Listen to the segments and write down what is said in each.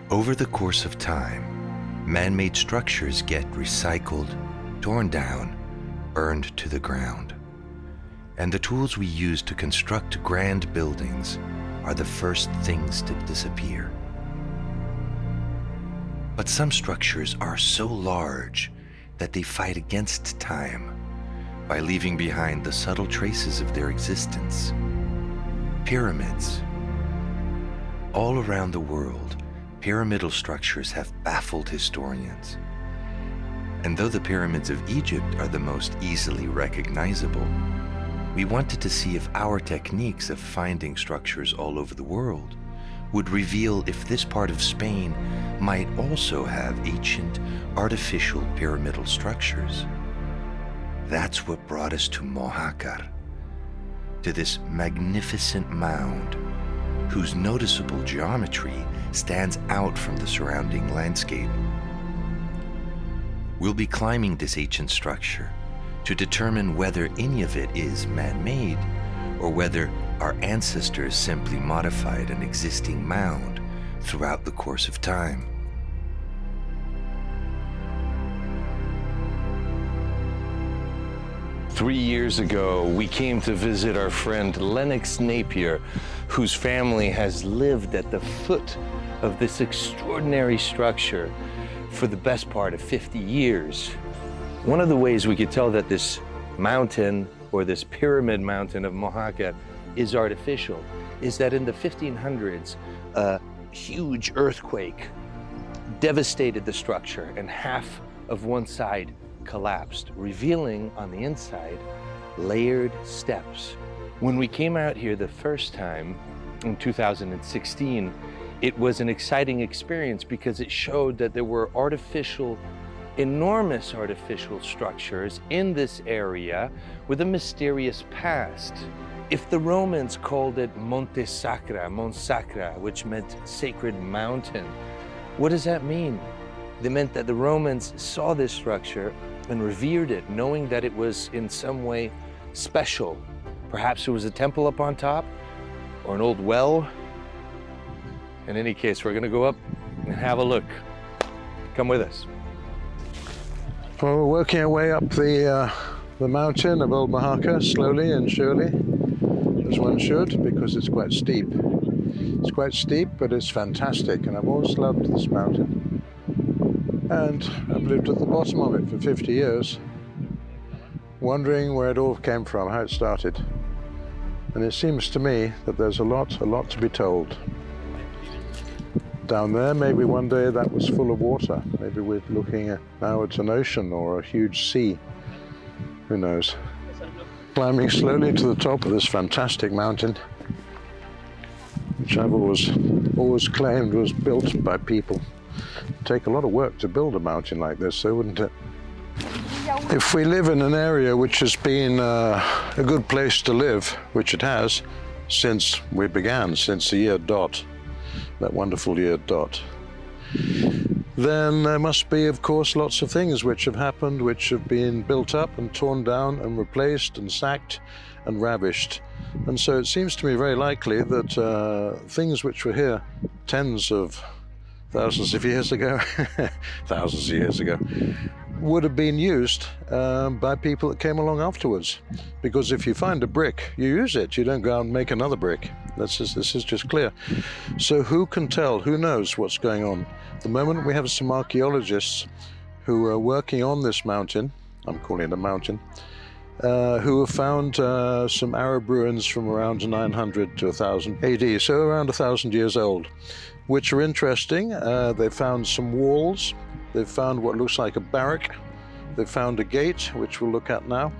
Over the course of time, man-made structures get recycled, torn down, burned to the ground. And the tools we use to construct grand buildings are the first things to disappear. But some structures are so large that they fight against time by leaving behind the subtle traces of their existence. Pyramids. All around the world, pyramidal structures have baffled historians. And though the pyramids of Egypt are the most easily recognizable, we wanted to see if our techniques of finding structures all over the world would reveal if this part of Spain might also have ancient, artificial pyramidal structures. That's what brought us to Mojacar, to this magnificent mound, whose noticeable geometry stands out from the surrounding landscape. We'll be climbing this ancient structure to determine whether any of it is man-made or whether our ancestors simply modified an existing mound throughout the course of time. Three years ago, we came to visit our friend Lenox Napier, whose family has lived at the foot of this extraordinary structure for the best part of 50 years. One of the ways we could tell that this mountain, or this pyramid mountain of Mojacar, is artificial is that in the 1500s, a huge earthquake devastated the structure and half of one side collapsed, revealing on the inside layered steps. When we came out here the first time in 2016, it was an exciting experience because it showed that there were enormous artificial structures in this area with a mysterious past. If the Romans called it Monte Sacra, Mont Sacra, which meant sacred mountain, what does that mean? They meant that the Romans saw this structure and revered it, knowing that it was in some way special. Perhaps there was a temple up on top or an old well. In any case, we're gonna go up and have a look. Come with us. Well, we're working our way up the mountain of Old Mojacar, slowly and surely, as one should, because it's quite steep. It's quite steep, but it's fantastic, and I've always loved this mountain. And I've lived at the bottom of it for 50 years, wondering where it all came from, how it started. And it seems to me that there's a lot to be told. Down there, maybe one day that was full of water. Maybe we're looking at now at an ocean or a huge sea. Who knows? Climbing slowly to the top of this fantastic mountain, which I've always claimed was built by people. It'd take a lot of work to build a mountain like this, though, wouldn't it? If we live in an area which has been a good place to live, which it has since we began, since the year dot, that wonderful year dot, then there must be, of course, lots of things which have happened, which have been built up and torn down and replaced and sacked and ravished. And so it seems to me very likely that things which were here tens of thousands of years ago, thousands of years ago, would have been used by people that came along afterwards. Because if you find a brick, you use it. You don't go out and make another brick. This is just clear. So who can tell? Who knows what's going on? At the moment, we have some archaeologists who are working on this mountain. I'm calling it a mountain. Who have found some Arab ruins from around 900 to 1000 AD, so around 1000 years old, which are interesting. They found some walls. They've found what looks like a barrack. They've found a gate, which we'll look at now.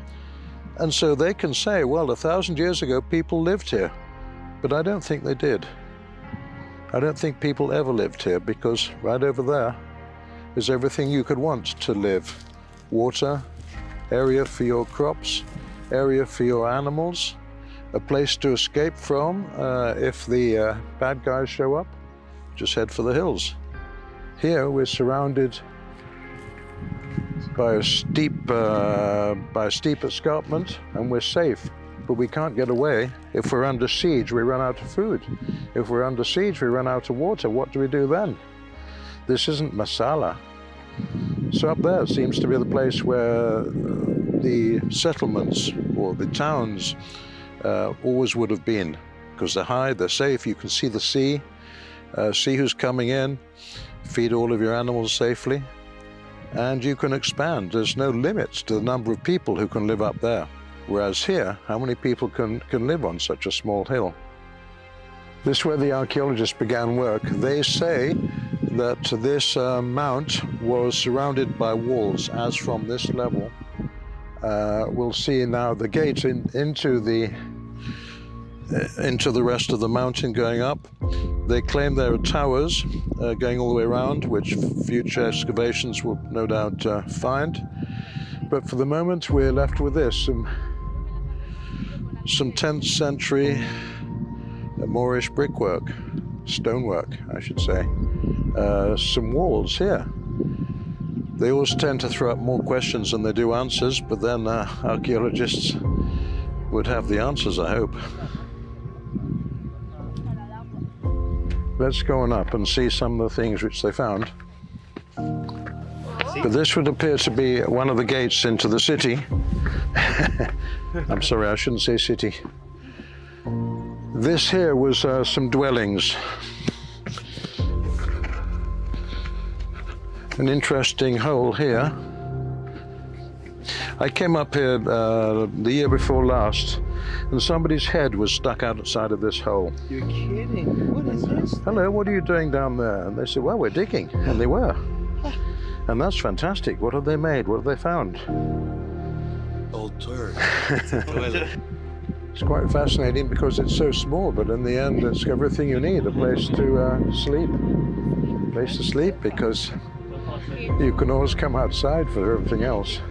And so they can say, well, 1000 years ago, people lived here. But I don't think they did. I don't think people ever lived here, because right over there is everything you could want to live. Water, area for your crops, area for your animals, a place to escape from if the bad guys show up. Just head for the hills. Here we're surrounded by a steep escarpment, and we're safe. But we can't get away. If we're under siege, we run out of food. If we're under siege, we run out of water. What do we do then? this isn't Masala. So up there seems to be the place where the settlements or the towns always would have been, because they're high, they're safe, you can see the sea, see who's coming in, feed all of your animals safely, and you can expand. There's no limits to the number of people who can live up there. Whereas here, how many people can live on such a small hill? This is where the archaeologists began work. They say that this mount was surrounded by walls, as from this level. We'll see now the gate into the rest of the mountain going up. They claim there are towers going all the way around, which future excavations will no doubt find. But for the moment, we're left with this, some 10th century Moorish brickwork, stonework, I should say. Some walls here. They always tend to throw up more questions than they do answers, but then archaeologists would have the answers, I hope. Let's go on up and see some of the things which they found. But this would appear to be one of the gates into the city. I'm sorry, I shouldn't say city. This here was some dwellings. An interesting hole here. I came up here the year before last, and somebody's head was stuck outside of this hole. You're kidding? What is this? Hello, what are you doing down there? And they said, well, we're digging. And they were. And that's fantastic. What have they made? What have they found? Old toilet. It's a toilet. It's quite fascinating because it's so small, but in the end, it's everything you need. A place to sleep. A place to sleep, because you can always come outside for everything else.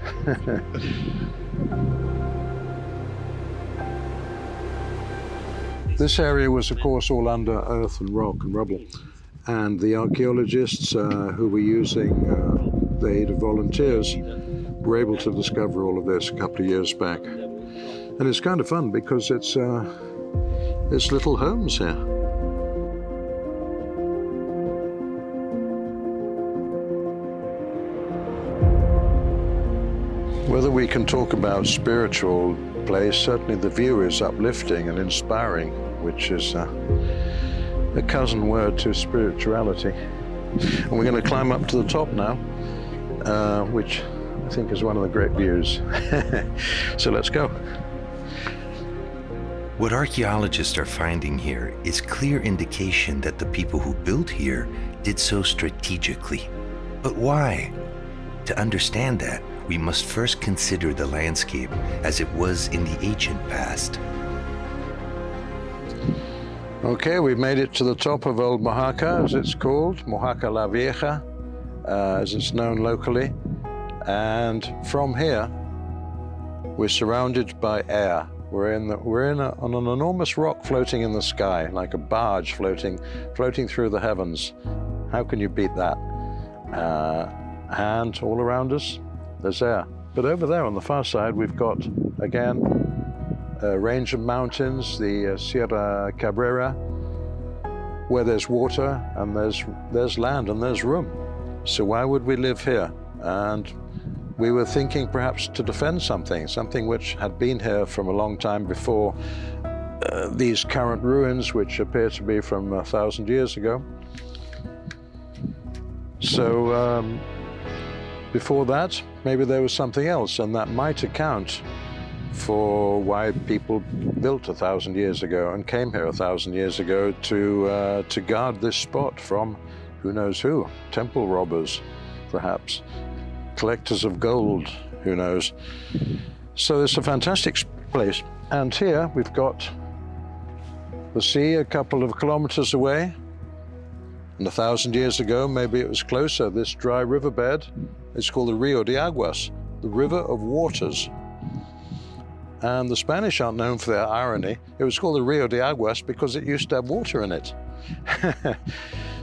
This area was, of course, all under earth and rock and rubble. And the archaeologists who were using the aid of volunteers were able to discover all of this a couple of years back. And it's kind of fun because it's little homes here. Whether we can talk about spiritual place, certainly the view is uplifting and inspiring, which is a cousin word to spirituality. And we're going to climb up to the top now, which I think is one of the great views. So let's go. What archaeologists are finding here is clear indication that the people who built here did so strategically. But why? To understand that, we must first consider the landscape as it was in the ancient past. Okay, we've made it to the top of Old Mojacar, as it's called, Mojacar la Vieja, as it's known locally. And from here, we're surrounded by air. We're on an enormous rock floating in the sky, like a barge floating through the heavens. How can you beat that? And all around us, there's air. But over there on the far side, we've got, again, a range of mountains, the Sierra Cabrera, where there's water and there's land and there's room. So why would we live here? And we were thinking perhaps to defend something which had been here from a long time before these current ruins, which appear to be from 1,000 years ago. So before that, maybe there was something else, and that might account for why people built 1,000 years ago and came here 1,000 years ago to guard this spot from who knows who, temple robbers, perhaps. Collectors of gold, who knows. So it's a fantastic place. And here we've got the sea a couple of kilometers away. And 1,000 years ago, maybe it was closer, this dry riverbed, it's called the Rio de Aguas, the river of waters. And the Spanish aren't known for their irony. It was called the Rio de Aguas because it used to have water in it.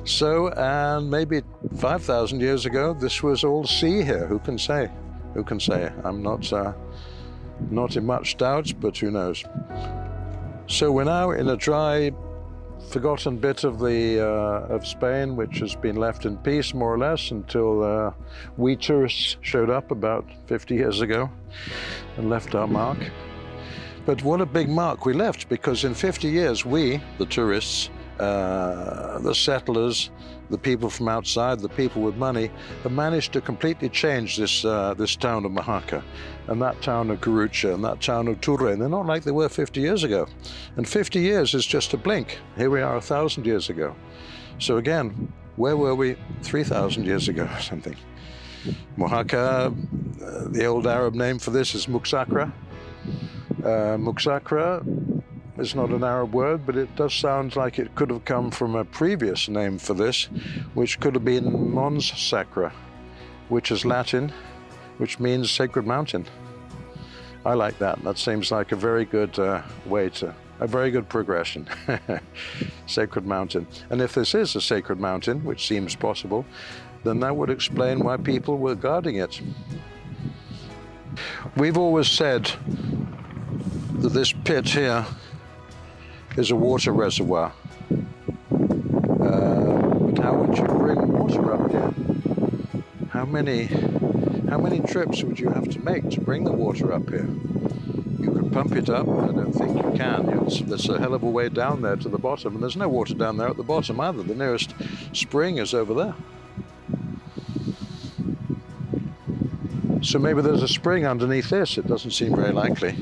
So, and maybe 5,000 years ago, this was all sea here. Who can say? Who can say? I'm not in much doubt, but who knows? So we're now in a dry forgotten bit of of Spain, which has been left in peace more or less until we tourists showed up about 50 years ago and left our mark. But what a big mark we left, because in 50 years we, the tourists, the settlers, the people from outside, the people with money, have managed to completely change this town of Mojacar, and that town of Carucha, and that town of Turre. They're not like they were 50 years ago. And 50 years is just a blink. Here we are 1,000 years ago. So again, where were we 3,000 years ago or something? Mojacar, the old Arab name for this is Mojacar. Mojacar is not an Arab word, but it does sound like it could have come from a previous name for this, which could have been Mons Sacra, which is Latin, which means sacred mountain. I like that. That seems like a very good a very good progression. Sacred mountain. And if this is a sacred mountain, which seems possible, then that would explain why people were guarding it. We've always said that this pit here is a water reservoir. But how would you bring water up here? How many trips would you have to make to bring the water up here? You could pump it up, but I don't think you can. There's a hell of a way down there to the bottom, and there's no water down there at the bottom either. The nearest spring is over there. So maybe there's a spring underneath this. It doesn't seem very likely.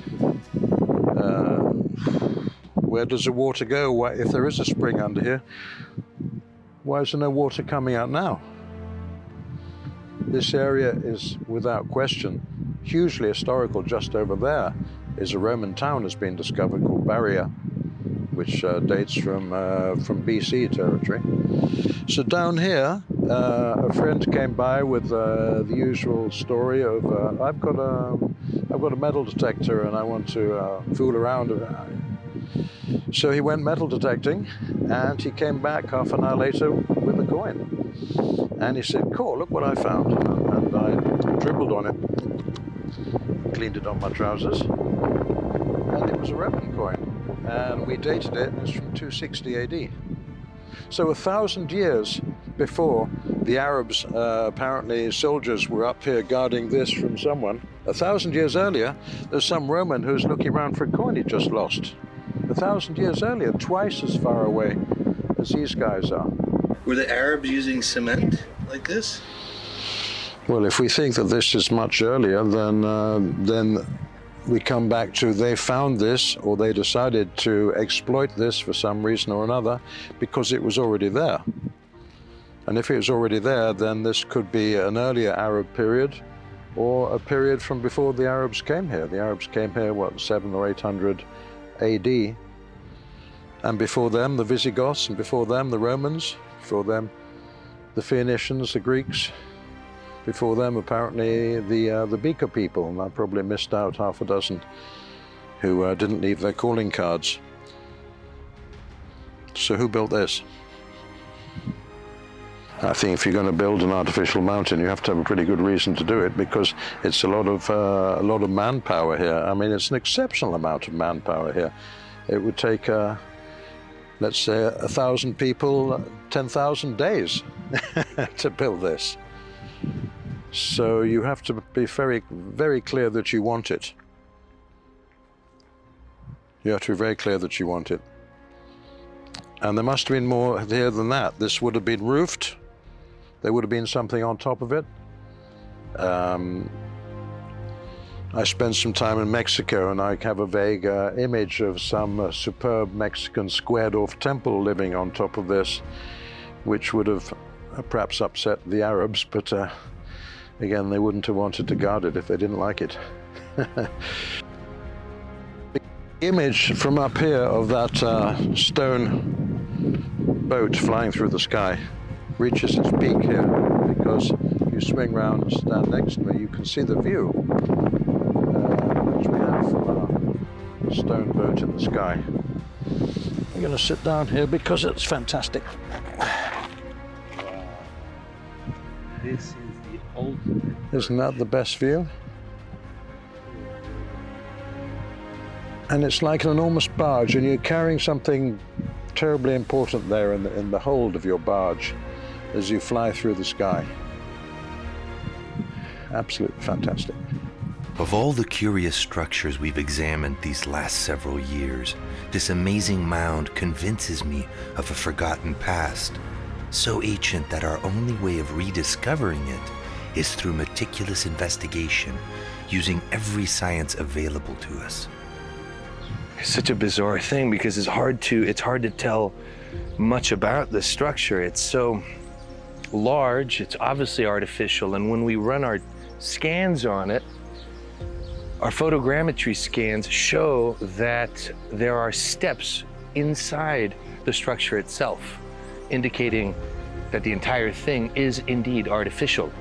Where does the water go? Why, if there is a spring under here, why is there no water coming out now? This area is, without question, hugely historical. Just over there is a Roman town has been discovered called Barria, which dates from BC territory. So down here, a friend came by with the usual story of, I've got a metal detector and I want to fool around. So he went metal detecting, and he came back half an hour later with a coin. And he said, "Cool, look what I found." And I dribbled on it, cleaned it on my trousers, and it was a Roman coin. And we dated it, and it's from 260 AD. So 1,000 years before the Arabs, apparently soldiers were up here guarding this from someone. 1,000 years earlier, there's some Roman who's looking around for a coin he just lost. 1,000 years earlier, twice as far away as these guys are. Were the Arabs using cement like this? Well, if we think that this is much earlier, then we come back to they found this, or they decided to exploit this for some reason or another, because it was already there. And if it was already there, then this could be an earlier Arab period, or a period from before the Arabs came here. The Arabs came here, what, 700 or 800 AD, and before them the Visigoths, and before them the Romans, before them the Phoenicians, the Greeks, before them apparently the Beaker people, and I probably missed out half a dozen who didn't leave their calling cards. So who built this? I think if you're going to build an artificial mountain, you have to have a pretty good reason to do it, because it's a lot of manpower here. I mean, it's an exceptional amount of manpower here. It would take, let's say, 1,000 people, 10,000 days to build this. So you have to be very, very clear that you want it. You have to be very clear that you want it. And there must have been more here than that. This would have been roofed. There would have been something on top of it. I spent some time in Mexico, and I have a vague image of some superb Mexican squared-off temple living on top of this, which would have perhaps upset the Arabs, but again, they wouldn't have wanted to guard it if they didn't like it. The image from up here of that stone boat flying through the sky reaches its peak here, because if you swing round and stand next to me, you can see the view which we have from our stone boat in the sky. I'm going to sit down here because it's fantastic. This is the ultimate. Isn't that the best view? And it's like an enormous barge, and you're carrying something terribly important there in the hold of your barge as you fly through the sky. Absolutely fantastic. Of all the curious structures we've examined these last several years, this amazing mound convinces me of a forgotten past, so ancient that our only way of rediscovering it is through meticulous investigation, using every science available to us. It's such a bizarre thing because it's hard to tell much about the structure. It's so large, it's obviously artificial, and when we run our scans on it, our photogrammetry scans show that there are steps inside the structure itself, indicating that the entire thing is indeed artificial.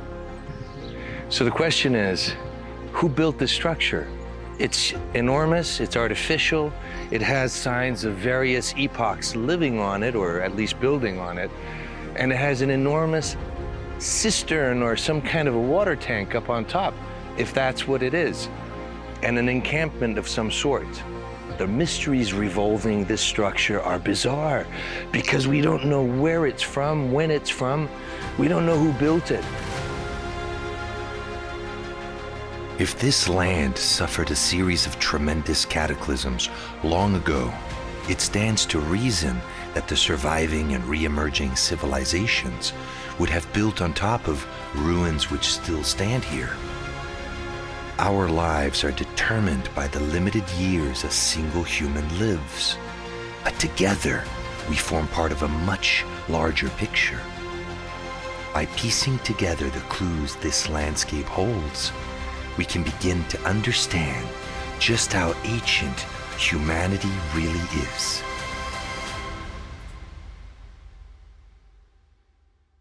So the question is, who built this structure? It's enormous, it's artificial, it has signs of various epochs living on it, or at least building on it, and it has an enormous cistern or some kind of a water tank up on top, if that's what it is, and an encampment of some sort. The mysteries revolving this structure are bizarre because we don't know where it's from, when it's from, we don't know who built it. If this land suffered a series of tremendous cataclysms long ago, it stands to reason that the surviving and re-emerging civilizations would have built on top of ruins which still stand here. Our lives are determined by the limited years a single human lives, but together we form part of a much larger picture. By piecing together the clues this landscape holds, we can begin to understand just how ancient humanity really is.